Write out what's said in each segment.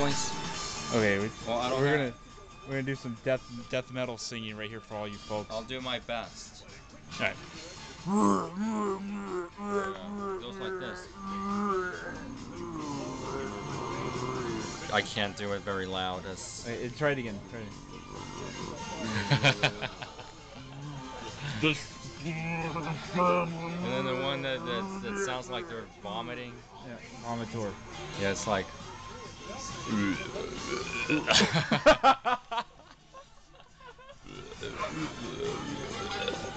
voice. Okay, Well, I don't we're have. gonna do some death metal singing right here for all you folks. I'll do my best. All right. Yeah, goes like this. I can't do it very loud. Okay, try it again. Try it. And then the one that sounds like they're vomiting. Yeah, vomitor. Yeah, it's like.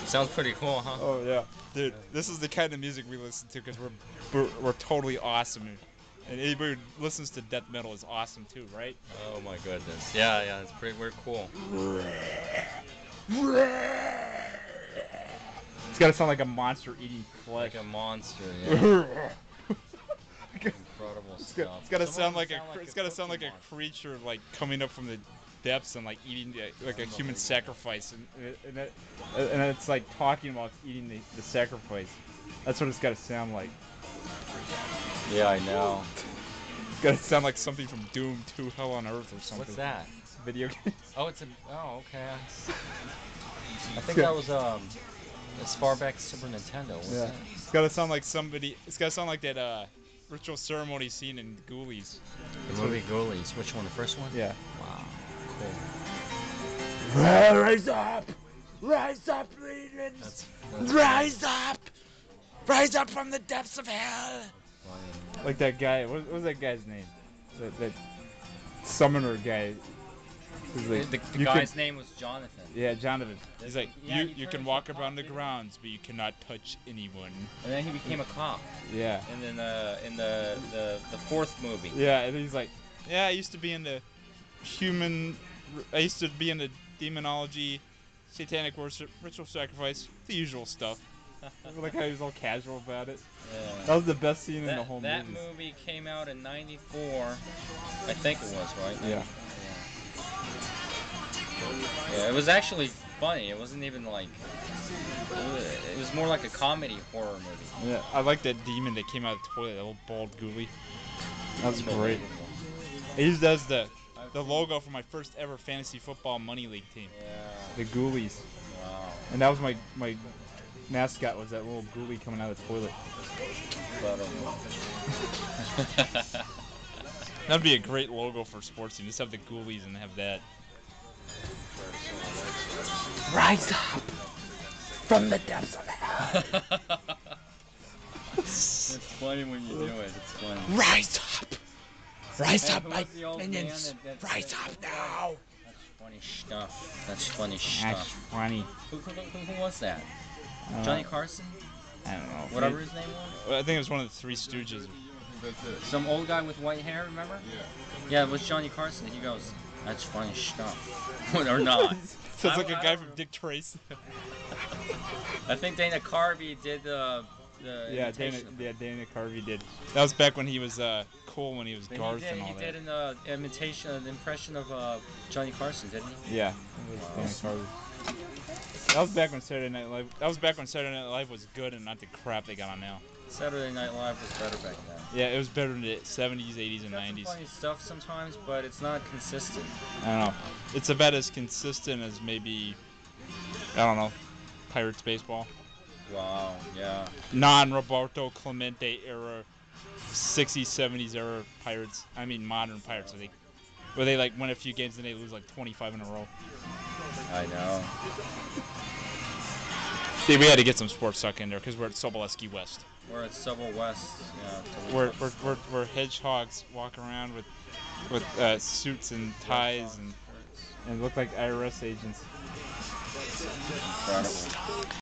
Sounds pretty cool, huh? Oh yeah, dude. This is the kind of music we listen to because we're totally awesome, and anybody who listens to death metal is awesome too, right? Oh my goodness. Yeah, yeah, we're cool. It's gotta sound like a monster eating flesh. Like a monster, yeah. Incredible stuff. It's gotta sound like a creature like coming up from the depths and like eating like a human sacrifice, and it's like talking while it's eating the sacrifice. That's what it's gotta sound like. Yeah, I know. It's gotta sound like something from Doom 2 Hell on Earth or something. What's that? Video game. Oh, oh, okay. I think that was as far back as Super Nintendo. What's that? It's gotta sound like somebody. It's gotta sound like that ritual ceremony scene in Ghoulies. The movie Ghoulies. Which one? The first one? Yeah. Wow. Cool. Rise up! Rise up, legions! That's Rise up! Rise up from the depths of hell! funny. Like that guy. What was that guy's name? That summoner guy. Like, the guy's name was Jonathan. Yeah, Jonathan. He's like, yeah, you can walk around the grounds, but you cannot touch anyone. And then he became a cop. Yeah. And then in the fourth movie. Yeah, and he's like, yeah, I used to be into demonology, satanic worship, ritual sacrifice, the usual stuff. Like how he was all casual about it. Yeah. That was the best scene in the whole movie. That movie came out in '94, I think it was, right? Yeah. Yeah, it was actually funny. It wasn't even like. It was more like a comedy horror movie. Yeah, I like that demon that came out of the toilet, that little bald ghoulie. That was great. He does the logo for my first ever fantasy football money league team. Yeah. The Ghoulies. Wow. And that was my mascot, was that little ghoulie coming out of the toilet. That'd be a great logo for sports team. Just have the Ghoulies and have that. Rise up from the depths of hell. It's funny when you do it. It's funny. Rise up. Rise up, my minions. Rise up now. That's funny stuff. That's funny stuff. That's funny. Who was that? Johnny Carson? I don't know. Whatever his name was? I think it was one of the Three Stooges. Some old guy with white hair, remember? Yeah. Yeah, it was Johnny Carson. He goes, that's funny stuff. Or not. Sounds like a guy from Dick Tracy. I think Dana Carvey did the yeah, Dana Carvey did. That was back when he was cool, when he was Garth and all that. He did an impression of Johnny Carson, didn't he? Yeah, it was Dana Carvey. That was back when Saturday Night Live. That was back when Saturday Night Live was good and not the crap they got on now. Saturday Night Live was better back then. Yeah, it was better in the 70s, 80s, and 90s. Funny stuff sometimes, but it's not consistent. I don't know. It's about as consistent as maybe, I don't know, Pirates baseball. Wow, yeah. Non-Roberto Clemente era, 60s, 70s era Pirates. I mean modern Pirates. Where they like win a few games and they lose like 25 in a row. I know. See, we had to get some sports suck in there because we're at Sobolewski West. We're at Sobel West. Yeah. We're hedgehogs walking around with suits and ties and look like IRS agents. Incredible.